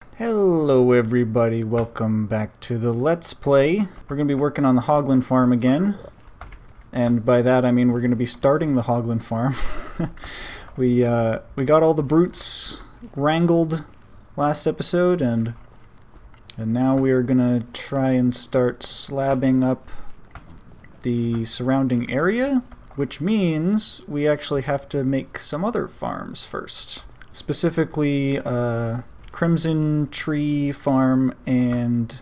Hello everybody, welcome back to the Let's Play. We're going to be working on the Hoglin farm again. And by that I mean we're going to be starting the Hoglin farm. we got all the brutes wrangled last episode and now we are going to try and start slabbing up the surrounding area, which means we actually have to make some other farms first. Specifically, Crimson Tree Farm and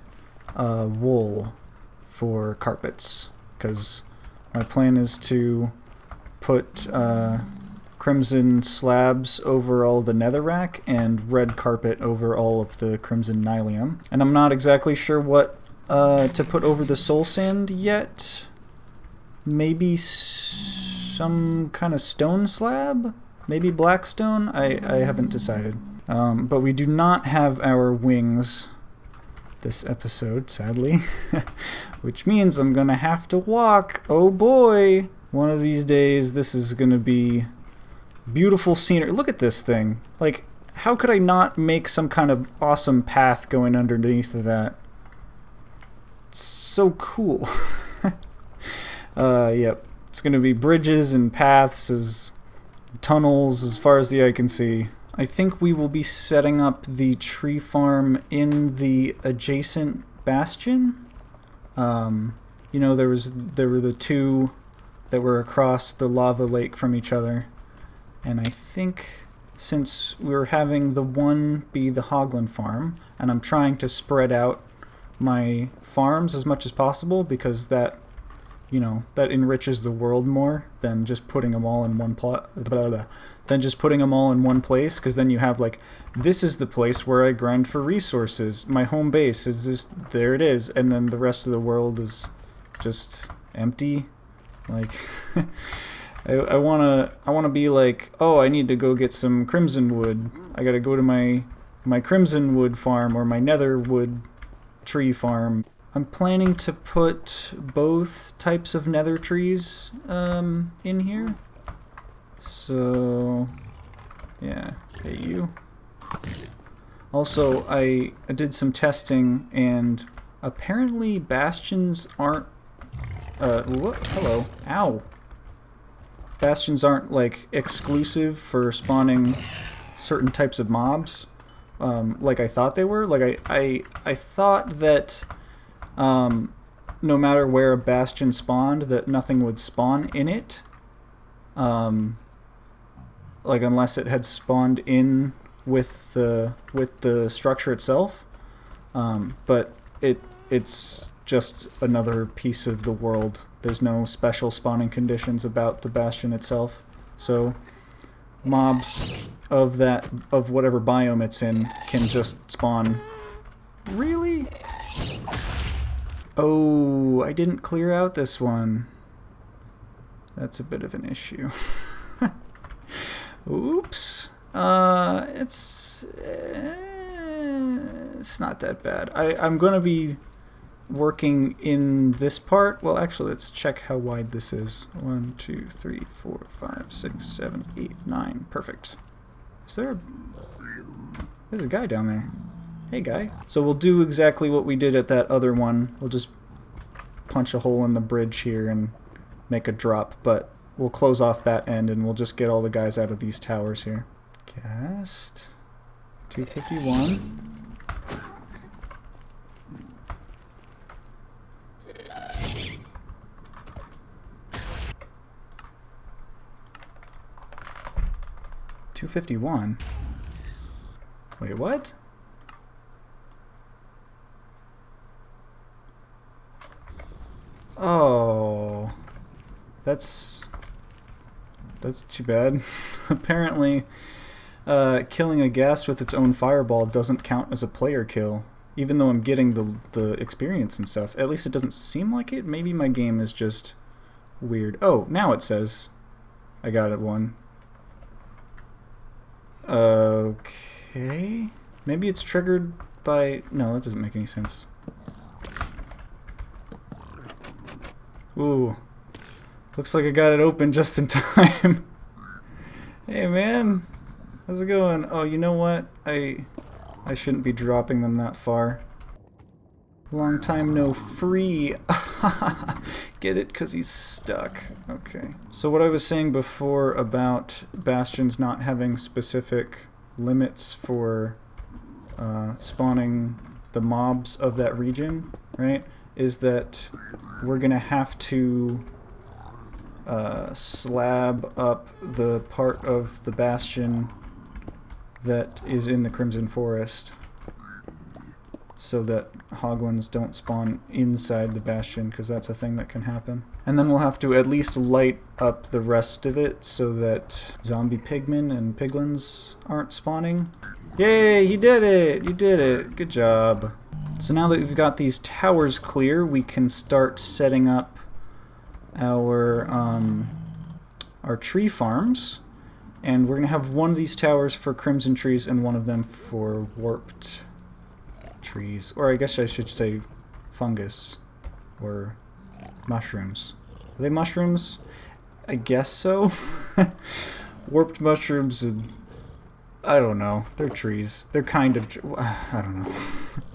wool for carpets, because my plan is to put crimson slabs over all the netherrack and red carpet over all of the crimson nylium. And I'm not exactly sure what to put over the soul sand yet. Maybe some kind of stone slab? Maybe blackstone? I haven't decided. But we do not have our wings this episode, sadly. Which means I'm gonna have to walk. Oh boy! One of these days this is gonna be beautiful scenery. Look at this thing. Like, how could I not make some kind of awesome path going underneath of that? It's so cool. Yep. It's gonna be bridges and paths, tunnels as far as the eye can see. I think we will be setting up the tree farm in the adjacent bastion. You know, there were the two that were across the lava lake from each other. And I think since we're having the one be the Hoglin farm, and I'm trying to spread out my farms as much as possible because that, you know, that enriches the world more than just putting them all in one plot. Than just putting them all in one place, because then you have like, this is the place where I grind for resources. My home base is just, there it is, and then the rest of the world is just empty. Like, I wanna be like, oh, I need to go get some crimson wood. I gotta go to my crimson wood farm or my nether wood tree farm. I'm planning to put both types of nether trees in here. So, yeah, hey you. Also, I did some testing, and apparently bastions aren't, hello, ow. Bastions aren't, like, exclusive for spawning certain types of mobs, like I thought they were. Like, I thought that, no matter where a bastion spawned, that nothing would spawn in it. Like unless it had spawned in with the structure itself, but it's just another piece of the world. There's no special spawning conditions about the bastion itself, so mobs of whatever biome it's in can just spawn. Really? Oh, I didn't clear out this one. That's a bit of an issue. Oops. It's not that bad. I'm gonna be working in this part. Well, actually, let's check how wide this is. 1, 2, 3, 4, 5, 6, 7, 8, 9. Perfect. There's a guy down there. Hey, guy. So we'll do exactly what we did at that other one. We'll just punch a hole in the bridge here and make a drop, but we'll close off that end and we'll just get all the guys out of these towers here. Cast 251. $251. Wait, what? Oh, that's too bad. Apparently, killing a ghast with its own fireball doesn't count as a player kill, even though I'm getting the experience and stuff. At least it doesn't seem like it. Maybe my game is just weird. Oh, now it says I got it one. Okay. Maybe it's triggered by... No, that doesn't make any sense. Ooh. Looks like I got it open just in time. Hey man, how's it going? Oh, you know what? I I shouldn't be dropping them that far. Long time no free. Get it? Because he's stuck. Okay. So what I was saying before about bastions not having specific limits for spawning the mobs of that region, right, is that we're going to have to slab up the part of the bastion that is in the Crimson Forest, so that hoglins don't spawn inside the bastion, because that's a thing that can happen. And then we'll have to at least light up the rest of it so that zombie pigmen and piglins aren't spawning. Yay, you did it! You did it! Good job. So now that we've got these towers clear, we can start setting up our tree farms. And we're going to have one of these towers for crimson trees and one of them for warped trees, or I guess I should say fungus or mushrooms. Are they mushrooms? I guess so. Warped mushrooms, and I don't know. They're trees. They're kind of. I don't know.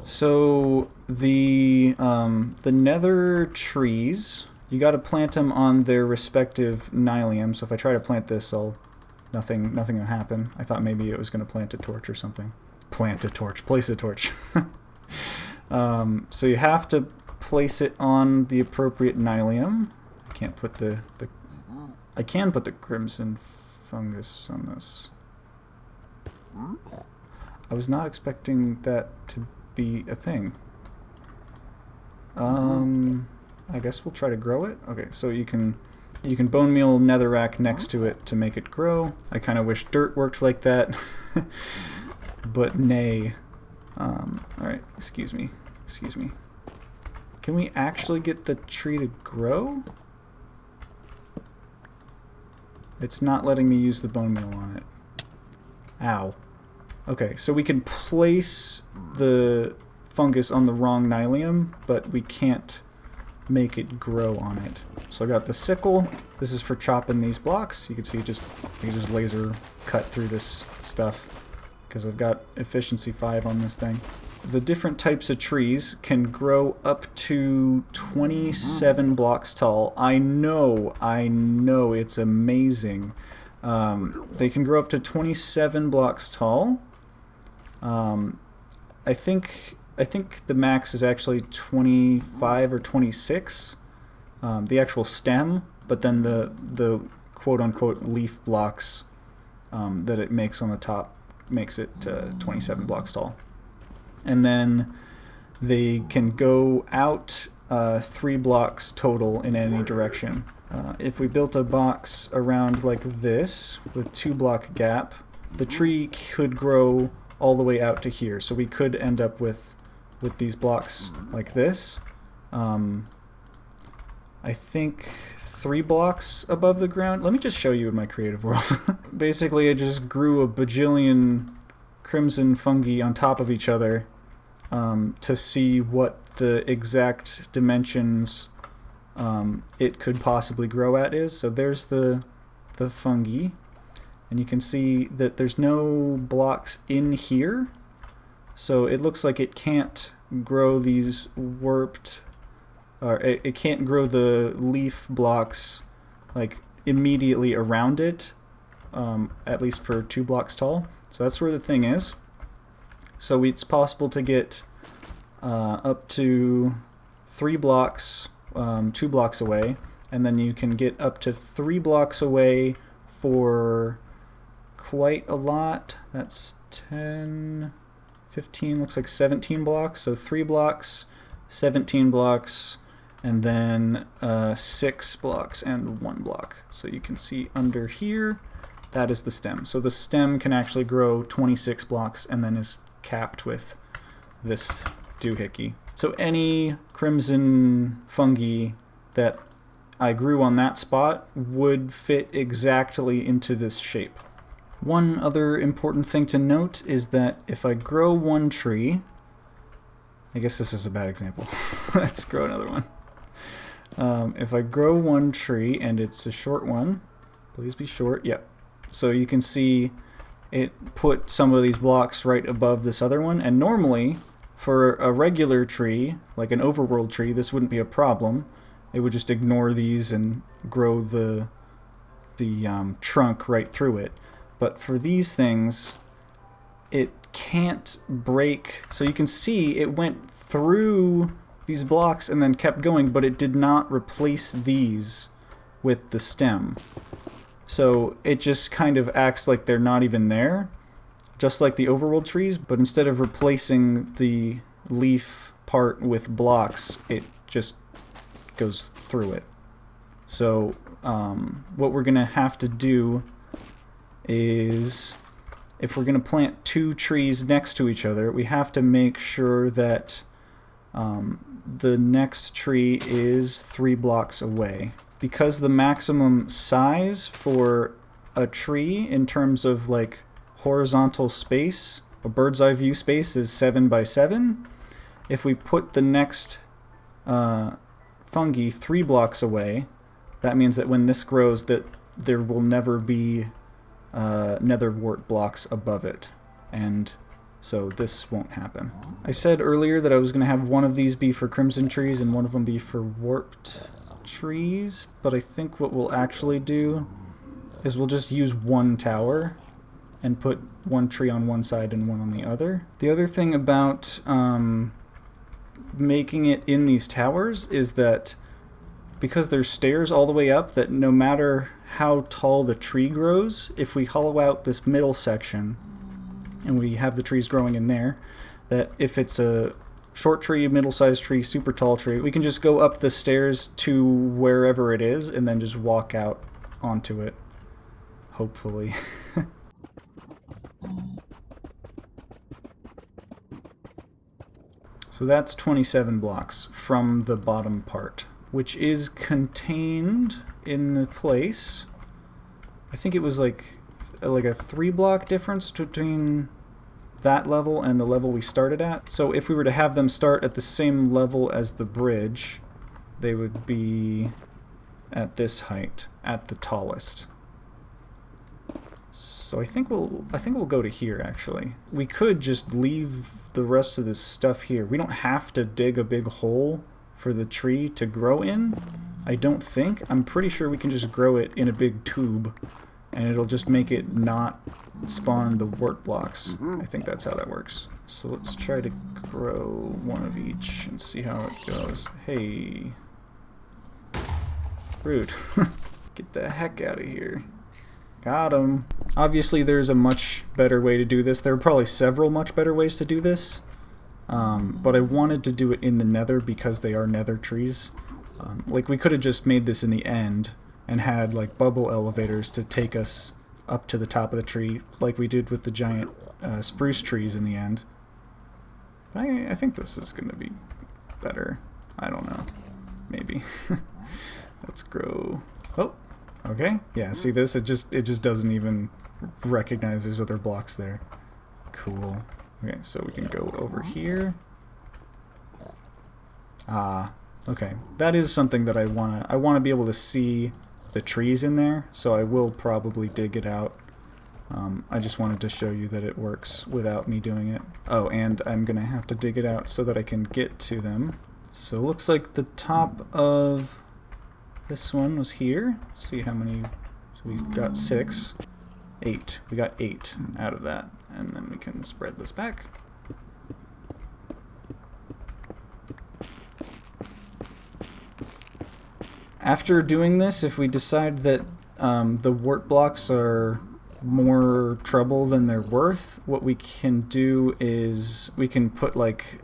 So the nether trees, you got to plant them on their respective nylium. So if I try to plant this, nothing will happen. I thought maybe it was going to plant a torch or something. Plant a torch. Place a torch. So you have to place it on the appropriate nylium. I can't put I can put the crimson fungus on this. I was not expecting that to be a thing. I guess we'll try to grow it. Okay, so you can bone meal netherrack next to it to make it grow. I kind of wish dirt worked like that, but nay. Alright, excuse me. Can we actually get the tree to grow? It's not letting me use the bone meal on it. Ow. Okay, so we can place the fungus on the wrong nylium, but we can't make it grow on it. So I got the sickle. This is for chopping these blocks. You can see you can just laser cut through this stuff because I've got efficiency 5 on this thing. The different types of trees can grow up to 27 blocks tall. I know, it's amazing. They can grow up to 27 blocks tall. I think the max is actually 25 or 26, the actual stem, but then the quote-unquote leaf blocks that it makes on the top makes it 27 blocks tall. And then they can go out 3 blocks total in any direction. If we built a box around like this with 2-block gap, the tree could grow all the way out to here. So we could end up with these blocks like this. I think 3 blocks above the ground. Let me just show you in my creative world. Basically, I just grew a bajillion crimson fungi on top of each other to see what the exact dimensions it could possibly grow at is. So there's the fungi, and you can see that there's no blocks in here, so it looks like it can't grow these warped, or it can't grow the leaf blocks like immediately around it, at least for 2 blocks tall. So that's where the thing is. So it's possible to get up to 3 blocks, 2 blocks away, and then you can get up to 3 blocks away for quite a lot. That's 10, 15, looks like 17 blocks. So 3 blocks, 17 blocks, and then 6 blocks and 1 block. So you can see under here, that is the stem. So the stem can actually grow 26 blocks and then is capped with this doohickey. So any crimson fungi that I grew on that spot would fit exactly into this shape. One other important thing to note is that if I grow one tree, I guess this is a bad example. Let's grow another one. If I grow one tree and it's a short one, please be short, yep. So you can see it put some of these blocks right above this other one, and normally for a regular tree, like an overworld tree, this wouldn't be a problem. It would just ignore these and grow the trunk right through it. But for these things, it can't break. So you can see it went through these blocks and then kept going, but it did not replace these with the stem. So it just kind of acts like they're not even there, just like the overworld trees, but instead of replacing the leaf part with blocks, it just goes through it. So what we're gonna have to do is, if we're gonna plant two trees next to each other, we have to make sure that the next tree is 3 blocks away. Because the maximum size for a tree in terms of like horizontal space, a bird's eye view space, is 7 by 7. If we put the next fungi 3 blocks away, that means that when this grows, that there will never be netherwort blocks above it, and so this won't happen. I said earlier that I was going to have one of these be for crimson trees and one of them be for warped trees, but I think what we'll actually do is we'll just use one tower and put one tree on one side and one on the other. The other thing about making it in these towers is that because there's stairs all the way up, that no matter how tall the tree grows, if we hollow out this middle section and we have the trees growing in there, that if it's a short tree, middle-sized tree, super tall tree, we can just go up the stairs to wherever it is and then just walk out onto it, hopefully. So that's 27 blocks from the bottom part, which is contained in the place. I think it was like a 3-block difference between that level and the level we started at. So if we were to have them start at the same level as the bridge, they would be at this height, at the tallest. So I think we'll go to here, actually. We could just leave the rest of this stuff here. We don't have to dig a big hole for the tree to grow in, I don't think. I'm pretty sure we can just grow it in a big tube, and it'll just make it not spawn the wart blocks. I think that's how that works. So let's try to grow one of each and see how it goes. Hey. Rude. Get the heck out of here. Got him. Obviously there's a much better way to do this. There are probably several much better ways to do this. But I wanted to do it in the nether because they are nether trees. Like we could have just made this in the end and had like bubble elevators to take us up to the top of the tree like we did with the giant spruce trees in the end. But I think this is going to be better. I don't know. Maybe. Let's grow. Oh, okay. Yeah, see this? It just doesn't even recognize there's other blocks there. Cool. Okay, so we can go over here. Okay. That is something that I wanna be able to see the trees in there, so I will probably dig it out. I just wanted to show you that it works without me doing it. Oh, and I'm gonna have to dig it out so that I can get to them. So it looks like the top of this one was here. Let's see how many. So we got 6. 8. We got 8 out of that. And then we can spread this back. After doing this, if we decide that the wart blocks are more trouble than they're worth, what we can do is we can put like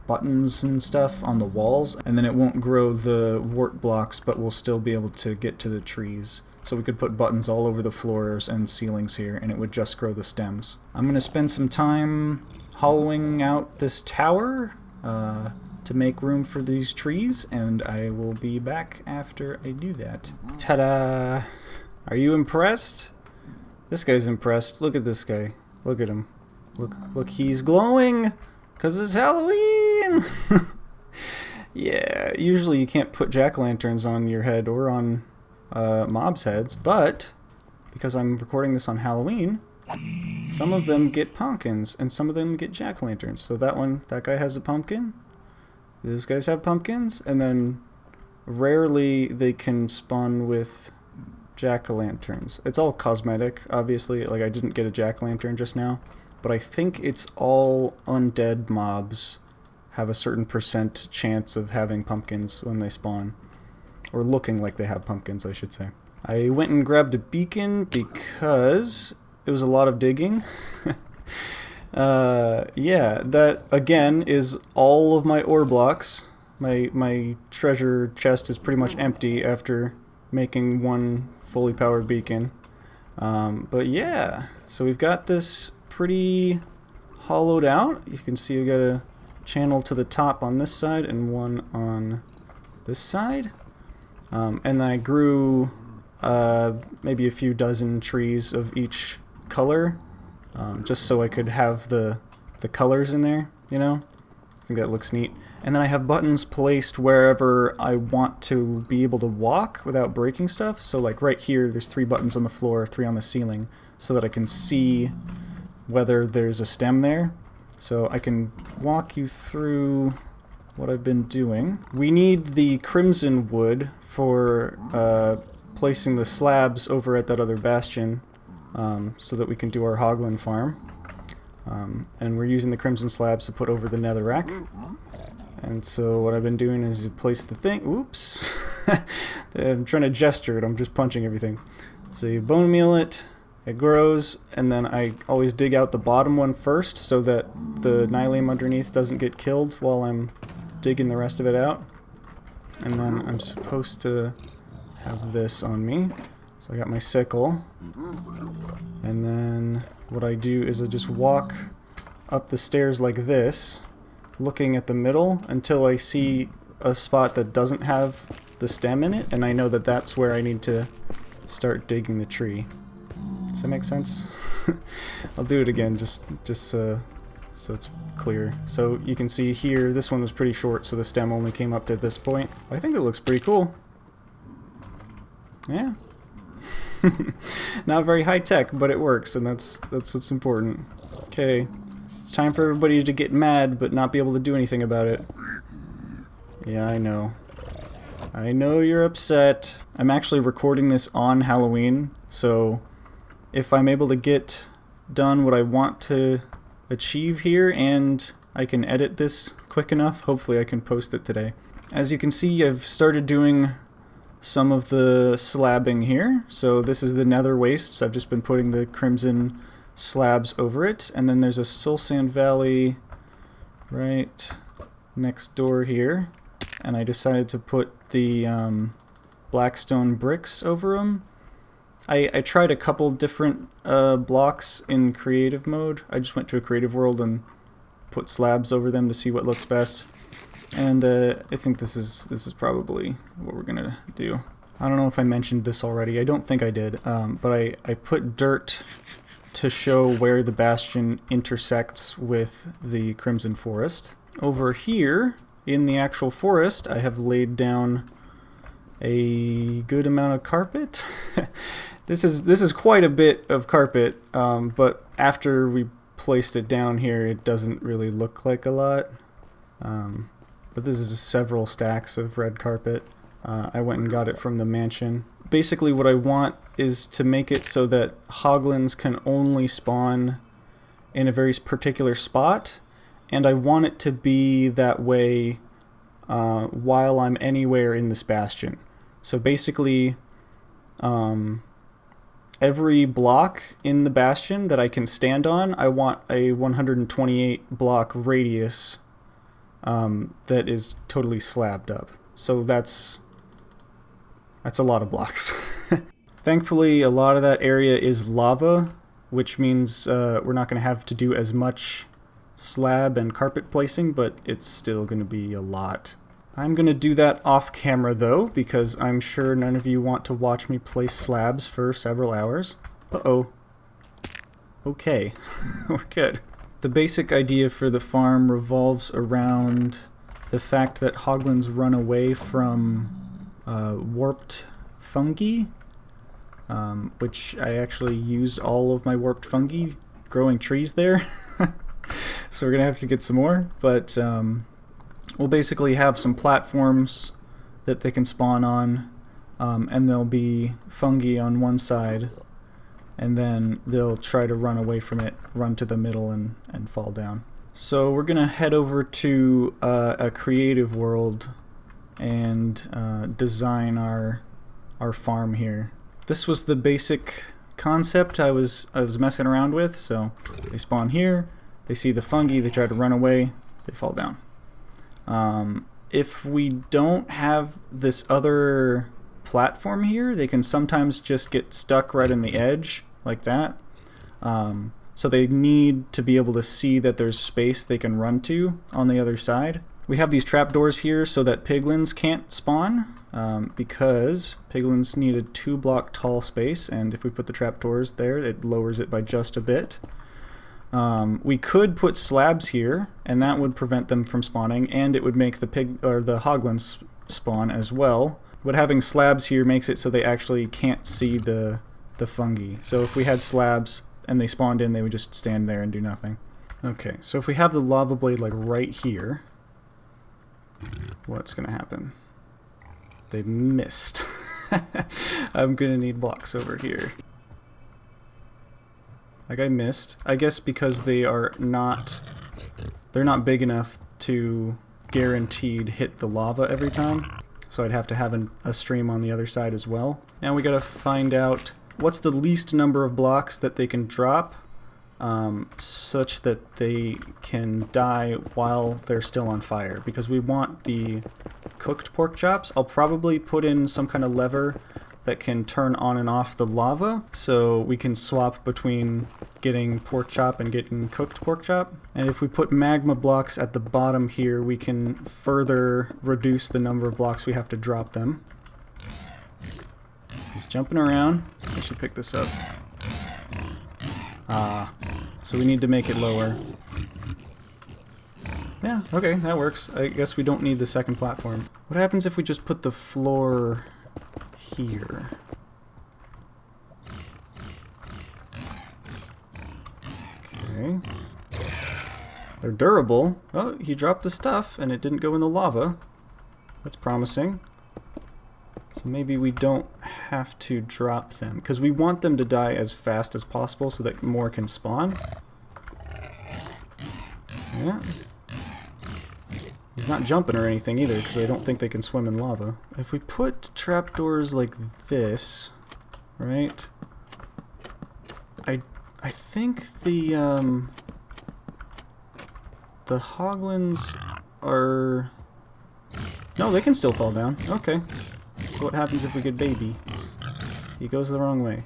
buttons and stuff on the walls, and then it won't grow the wart blocks, but we'll still be able to get to the trees. So we could put buttons all over the floors and ceilings here, and it would just grow the stems. I'm going to spend some time hollowing out this tower to make room for these trees, and I will be back after I do that. Ta-da! Are you impressed? This guy's impressed. Look at this guy. Look at him. Look, he's glowing! 'Cause it's Halloween! Yeah, usually you can't put jack-o'-lanterns on your head or on mobs' heads, but because I'm recording this on Halloween, Some of them get pumpkins, and some of them get jack-o'-lanterns. So that guy has a pumpkin. These guys have pumpkins, and then rarely they can spawn with jack-o'-lanterns. It's all cosmetic, obviously. Like, I didn't get a jack-o'-lantern just now, but I think it's all undead mobs have a certain % chance of having pumpkins when they spawn. Or looking like they have pumpkins, I should say. I went and grabbed a beacon because it was a lot of digging. Yeah, that again is all of my ore blocks. My treasure chest is pretty much empty after making one fully powered beacon. But yeah, so we've got this pretty hollowed out. You can see we got a channel to the top on this side and one on this side. And I grew maybe a few dozen trees of each color, just so I could have the colors in there, you know? I think that looks neat. And then I have buttons placed wherever I want to be able to walk without breaking stuff. So like right here, there's 3 buttons on the floor, 3 on the ceiling, so that I can see whether there's a stem there. So I can walk you through what I've been doing. We need the crimson wood for placing the slabs over at that other bastion, so that we can do our Hoglin farm. And we're using the crimson slabs to put over the netherrack. And so what I've been doing is place the thing. Oops. I'm trying to gesture it. I'm just punching everything. So you bone meal it. It grows, and then I always dig out the bottom one first so that the nylium underneath doesn't get killed while I'm digging the rest of it out. And then I'm supposed to have this on me. So I got my sickle. And then what I do is I just walk up the stairs like this, looking at the middle until I see a spot that doesn't have the stem in it, and I know that that's where I need to start digging the tree. Does that make sense? I'll do it again just so it's clear. So you can see here, this one was pretty short, so the stem only came up to this point. I think it looks pretty cool. Yeah. Not very high tech, but it works, and that's what's important. Okay, it's time for everybody to get mad, but not be able to do anything about it. Yeah, I know. I know you're upset. I'm actually recording this on Halloween, so if I'm able to get done what I want to achieve here and I can edit this quick enough, hopefully I can post it today. As you can see, I've started doing some of the slabbing here. So this is the nether wastes. I've just been putting the crimson slabs over it, and then there's a soul sand valley right next door here, and I decided to put the blackstone bricks over them. I tried a couple different blocks in creative mode. I just went to a creative world and put slabs over them to see what looks best. And I think this is probably what we're gonna do. I don't know if I mentioned this already. I don't think I did, but I put dirt to show where the bastion intersects with the Crimson Forest. Over here, in the actual forest, I have laid down a good amount of carpet. This is quite a bit of carpet, but after we placed it down here, it doesn't really look like a lot. But this is several stacks of red carpet. I went and got it from the mansion. Basically what I want is to make it so that hoglins can only spawn in a very particular spot, and I want it to be that way while I'm anywhere in this bastion. So basically, every block in the bastion that I can stand on, I want a 128 block radius that is totally slabbed up. So that's a lot of blocks. Thankfully, a lot of that area is lava, which means we're not going to have to do as much slab and carpet placing, but it's still going to be a lot. I'm going to do that off camera though, because I'm sure none of you want to watch me place slabs for several hours. Uh-oh. Okay, we're good. The basic idea for the farm revolves around the fact that hoglins run away from warped fungi. which I actually used all of my warped fungi growing trees there. So we're going to have to get some more, but we'll basically have some platforms that they can spawn on, and there'll be fungi on one side, and then they'll try to run away from it, run to the middle, and fall down. So we're going to head over to a creative world and design our farm here. This was the basic concept I was messing around with. So they spawn here, they see the fungi, they try to run away, they fall down. If we don't have this other platform here, they can sometimes just get stuck right in the edge like that. So they need to be able to see that there's space they can run to on the other side. We have these trapdoors here so that piglins can't spawn, because piglins need a 2-block tall space, and if we put the trapdoors there, it lowers it by just a bit. We could put slabs here, and that would prevent them from spawning, and it would make the hoglins spawn as well. But having slabs here makes it so they actually can't see the fungi. So if we had slabs and they spawned in, they would just stand there and do nothing. Okay, so if we have the lava blade like right here, what's gonna happen? They missed. I'm gonna need blocks over here. Like I missed, I guess because they're not big enough to guaranteed hit the lava every time. So I'd have to have a stream on the other side as well. Now we gotta find out what's the least number of blocks that they can drop, such that they can die while they're still on fire, because we want the cooked pork chops. I'll probably put in some kind of lever that can turn on and off the lava, so we can swap between getting pork chop and getting cooked pork chop. And if we put magma blocks at the bottom here, we can further reduce the number of blocks we have to drop them. He's jumping around. I should pick this up. So we need to make it lower. Yeah, okay, that works. I guess we don't need the second platform. What happens if we just put the floor here? Okay. They're durable. Oh, he dropped the stuff and it didn't go in the lava. That's promising. So maybe we don't have to drop them, because we want them to die as fast as possible so that more can spawn. Yeah. He's not jumping or anything either, because I don't think they can swim in lava. If we put trapdoors like this, right? I think the hoglins are... No, they can still fall down. Okay. So what happens if we get baby? He goes the wrong way.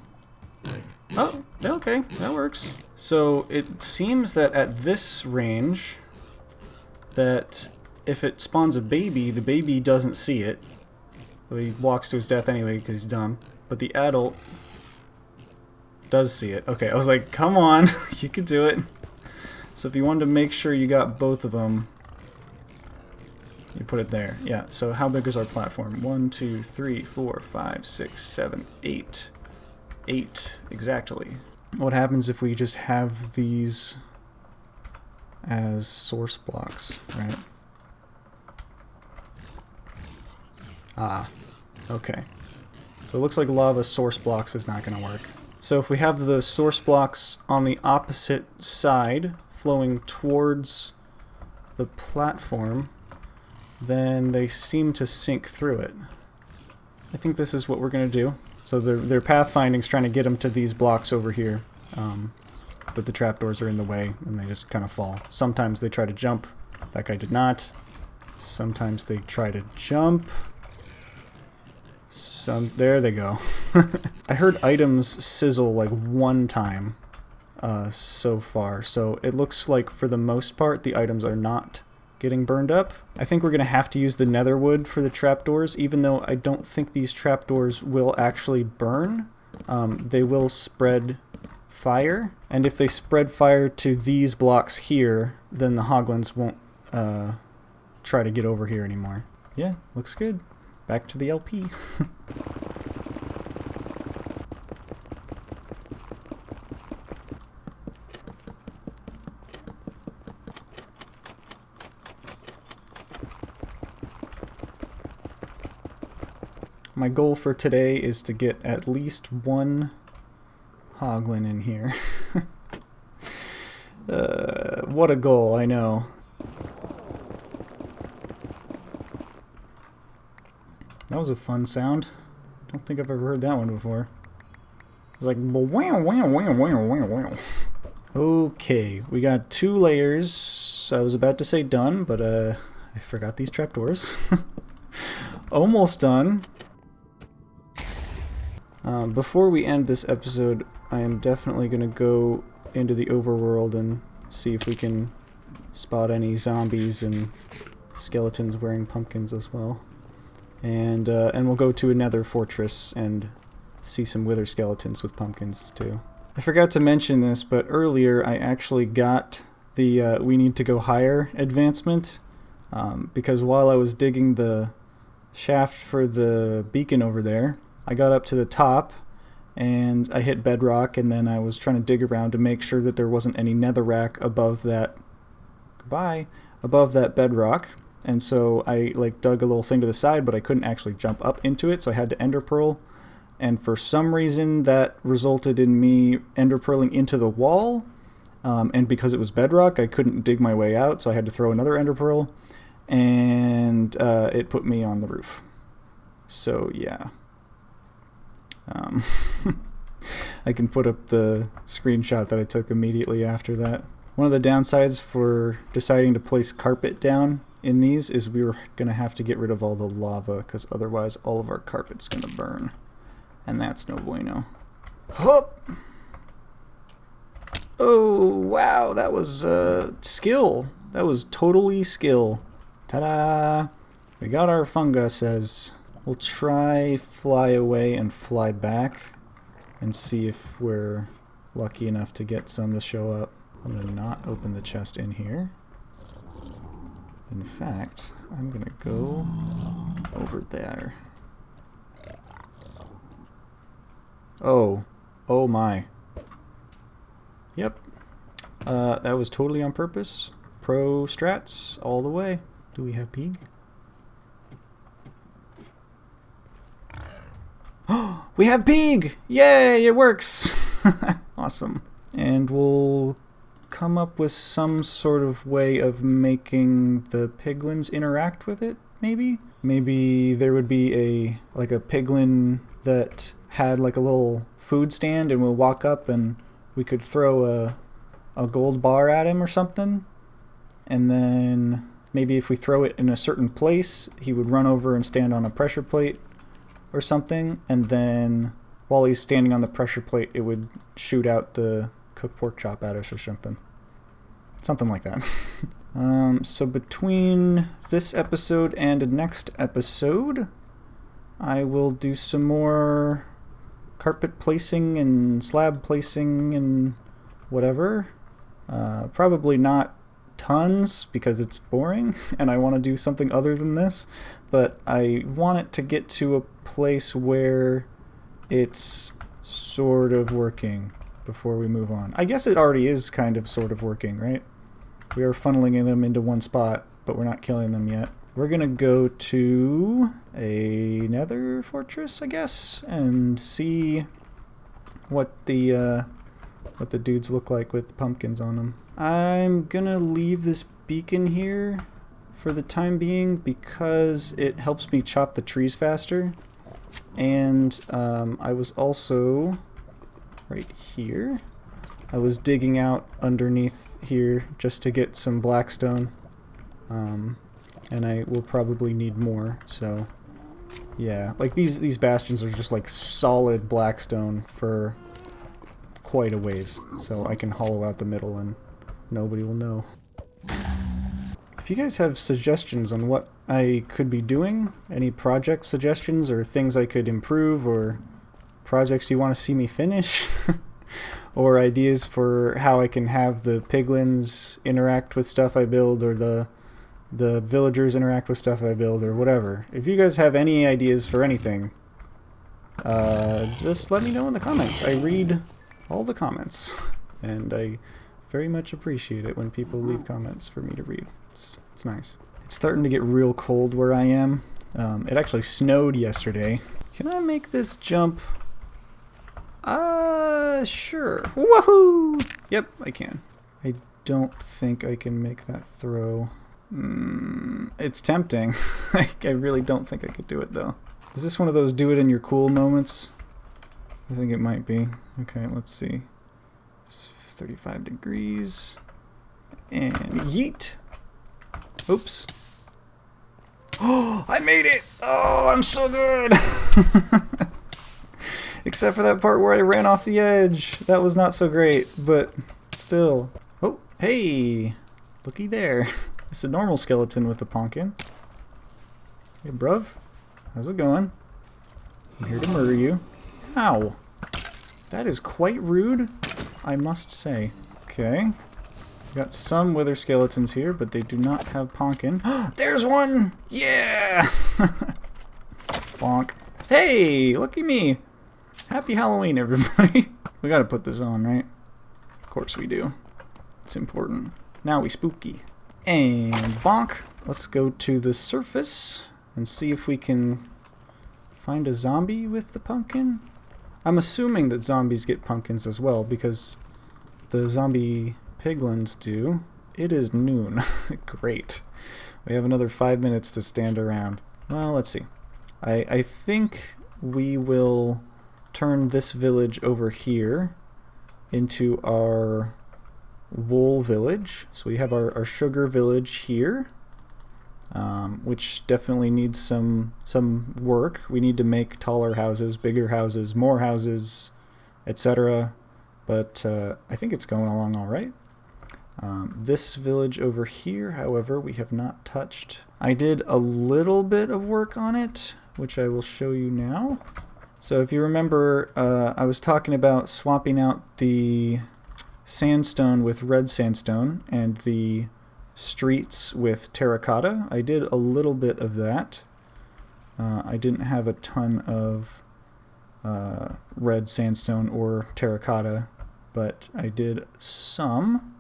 Oh, okay, that works. So it seems that at this range, that if it spawns a baby, the baby doesn't see it. Well, he walks to his death anyway because he's dumb. But the adult does see it. Okay, I was like, come on, you could do it. So if you wanted to make sure you got both of them, you put it there. Yeah, so how big is our platform? 1, 2, 3, 4, 5, 6, 7, 8. 8, exactly. What happens if we just have these as source blocks, right? Ah, okay. So it looks like lava source blocks is not going to work. So if we have the source blocks on the opposite side, flowing towards the platform, then they seem to sink through it. I think this is what we're going to do. So their pathfinding's trying to get them to these blocks over here, but the trapdoors are in the way and they just kind of fall. Sometimes they try to jump. That guy did not. Sometimes they try to jump. There they go. I heard items sizzle like 1 time so far, so it looks like for the most part the items are not getting burned up. I think we're going to have to use the nether wood for the trapdoors, even though I don't think these trapdoors will actually burn. They will spread fire, and if they spread fire to these blocks here, then the hoglins won't try to get over here anymore. Yeah, looks good. Back to the LP. my goal for today is to get at least one Hoglin in here. What a goal, I know. That was a fun sound. Don't think I've ever heard that one before. It's like wow, wow, wow, wow, wow, wow. Okay, we got 2 layers. I was about to say done, but I forgot these trapdoors. Almost done. Before we end this episode, I am definitely going to go into the overworld and see if we can spot any zombies and skeletons wearing pumpkins as well. And we'll go to another fortress and see some wither skeletons with pumpkins too. I forgot to mention this, but earlier I actually got the we need to go higher advancement because while I was digging the shaft for the beacon over there, I got up to the top and I hit bedrock, and then I was trying to dig around to make sure that there wasn't any netherrack above that above that bedrock. And so I like dug a little thing to the side, but I couldn't actually jump up into it, so I had to ender pearl. And for some reason that resulted in me ender pearling into the wall, and because it was bedrock I couldn't dig my way out, so I had to throw another ender pearl, and it put me on the roof. So yeah. I can put up the screenshot that I took immediately after that. One of the downsides for deciding to place carpet down in these is we were going to have to get rid of all the lava, because otherwise all of our carpet's going to burn. And that's no bueno. Hup! Oh, wow, that was skill. That was totally skill. Ta-da! We got our funguses. We'll try fly away and fly back and see if we're lucky enough to get some to show up. I'm going to not open the chest in here. In fact, I'm going to go over there. Oh. Oh my. Yep. That was totally on purpose. Pro strats all the way. Do we have pig? We have pig! Yay, it works! Awesome. And we'll come up with some sort of way of making the piglins interact with it, maybe? Maybe there would be a piglin that had like a little food stand, and we'll walk up and we could throw a gold bar at him or something. And then maybe if we throw it in a certain place, he would run over and stand on a pressure plate or something, and then while he's standing on the pressure plate it would shoot out the cooked pork chop at us or something. Something like that. So between this episode and the next episode, I will do some more carpet placing and slab placing and whatever. Probably not tons because it's boring and I want to do something other than this, but I want it to get to a place where it's sort of working before we move on. I guess it already is kind of sort of working, right? We are funneling them into one spot, but we're not killing them yet. We're gonna go to a nether fortress, I guess, and see what the dudes look like with pumpkins on them. I'm gonna leave this beacon here for the time being because it helps me chop the trees faster. And I was also right here. I was digging out underneath here just to get some blackstone. And I will probably need more, so yeah. Like these bastions are just like solid blackstone for quite a ways, so I can hollow out the middle and nobody will know. If you guys have suggestions on what I could be doing, any project suggestions or things I could improve or projects you want to see me finish, or ideas for how I can have the piglins interact with stuff I build, or the villagers interact with stuff I build, or whatever. If you guys have any ideas for anything, just let me know in the comments. I read all the comments, and I very much appreciate it when people leave comments for me to read. It's nice. It's starting to get real cold where I am. It actually snowed yesterday. Can I make this jump? Sure. Woohoo! Yep, I can. I don't think I can make that throw. It's tempting. I really don't think I could do it, though. Is this one of those do it in your cool moments? I think it might be. Okay, let's see. It's 35 degrees. And yeet! Oops. Oh, I made it! Oh, I'm so good! Except for that part where I ran off the edge. That was not so great, but still. Oh, hey! Looky there. It's a normal skeleton with a pumpkin. Hey, bruv. How's it going? I'm here to murder you. Ow! That is quite rude, I must say. Okay. Got some wither skeletons here, but they do not have pumpkin. There's one! Yeah! Bonk. Hey! Looky me! Happy Halloween, everybody. We gotta put this on, right? Of course we do. It's important. Now we spooky. And bonk. Let's go to the surface and see if we can find a zombie with the pumpkin. I'm assuming that zombies get pumpkins as well because the zombie piglins do. It is noon. Great. We have another 5 minutes to stand around. Well, let's see. I think we will turn this village over here into our wool village. So we have our sugar village here, which definitely needs some work. We need to make taller houses, bigger houses, more houses, etc. But I think it's going along all right. This village over here, however, we have not touched. I did a little bit of work on it, which I will show you now. So if you remember, I was talking about swapping out the sandstone with red sandstone and the streets with terracotta. I did a little bit of that. I didn't have a ton of red sandstone or terracotta, but I did some.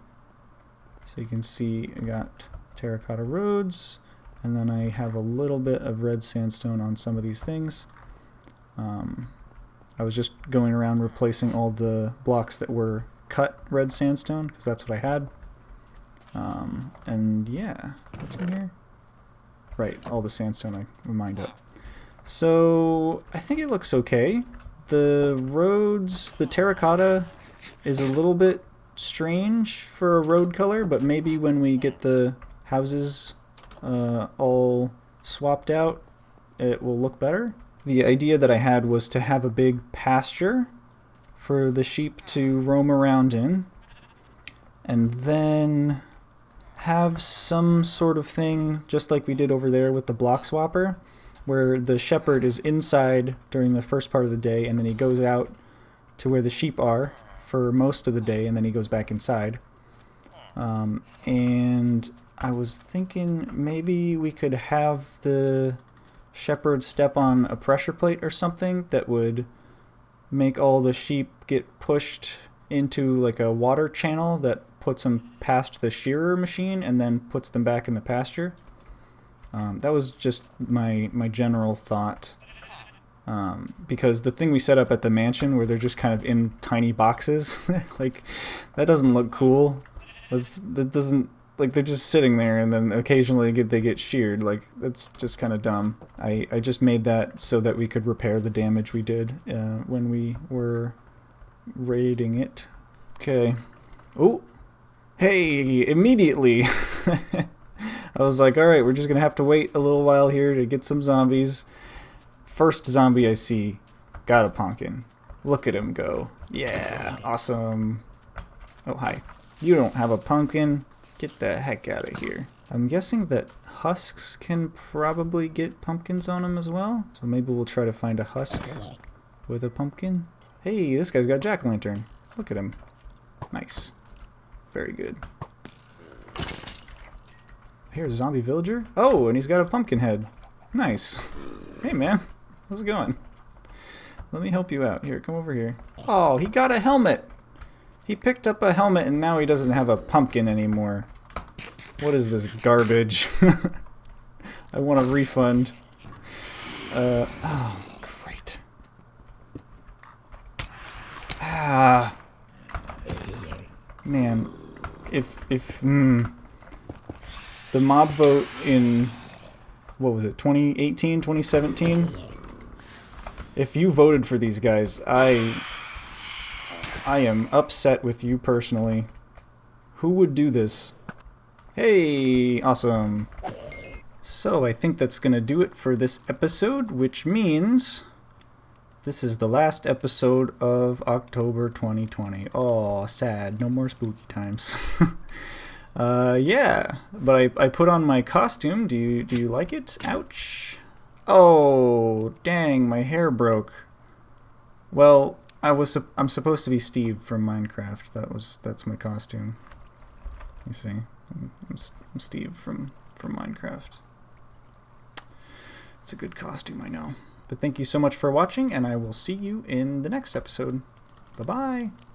So you can see I got terracotta roads, and then I have a little bit of red sandstone on some of these things. I was just going around replacing all the blocks that were cut red sandstone, because that's what I had. And yeah, what's in here? Right, all the sandstone I mined up. So I think it looks okay. The roads, the terracotta is a little bit strange for a road color, but maybe when we get the houses all swapped out, it will look better. The idea that I had was to have a big pasture for the sheep to roam around in, and then have some sort of thing, just like we did over there with the block swapper, where the shepherd is inside during the first part of the day, and then he goes out to where the sheep are for most of the day, and then he goes back inside. And I was thinking maybe we could have the shepherd step on a pressure plate or something that would make all the sheep get pushed into like a water channel that puts them past the shearer machine and then puts them back in the pasture. That was just my general thought. Because the thing we set up at the mansion where they're just kind of in tiny boxes, like, that doesn't look cool. That doesn't, like, they're just sitting there and then occasionally they get sheared. Like, that's just kind of dumb. I just made that so that we could repair the damage we did when we were raiding it. Okay. Oh! Hey! Immediately! I was like, alright, we're just gonna have to wait a little while here to get some zombies. First zombie I see, got a pumpkin. Look at him go. Yeah, awesome. Oh, hi. You don't have a pumpkin. Get the heck out of here. I'm guessing that husks can probably get pumpkins on them as well. So maybe we'll try to find a husk with a pumpkin. Hey, this guy's got a jack-o'-lantern. Look at him. Nice. Very good. Here's a zombie villager. Oh, and he's got a pumpkin head. Nice. Hey, man. How's it going? Let me help you out. Here, come over here. Oh, he got a helmet. He picked up a helmet and now he doesn't have a pumpkin anymore. What is this garbage? I want a refund. Oh, great. Ah, man, if the mob vote in, what was it, 2018, 2017? If you voted for these guys, I am upset with you personally. Who would do this? Hey, awesome. So I think that's gonna do it for this episode, which means this is the last episode of October 2020. Oh, sad. No more spooky times. Yeah, but I put on my costume. Do you like it? Ouch. Oh, dang, my hair broke. Well, I'm supposed to be Steve from Minecraft. That's my costume. You see, I'm Steve from Minecraft. It's a good costume, I know. But thank you so much for watching, and I will see you in the next episode. Bye-bye!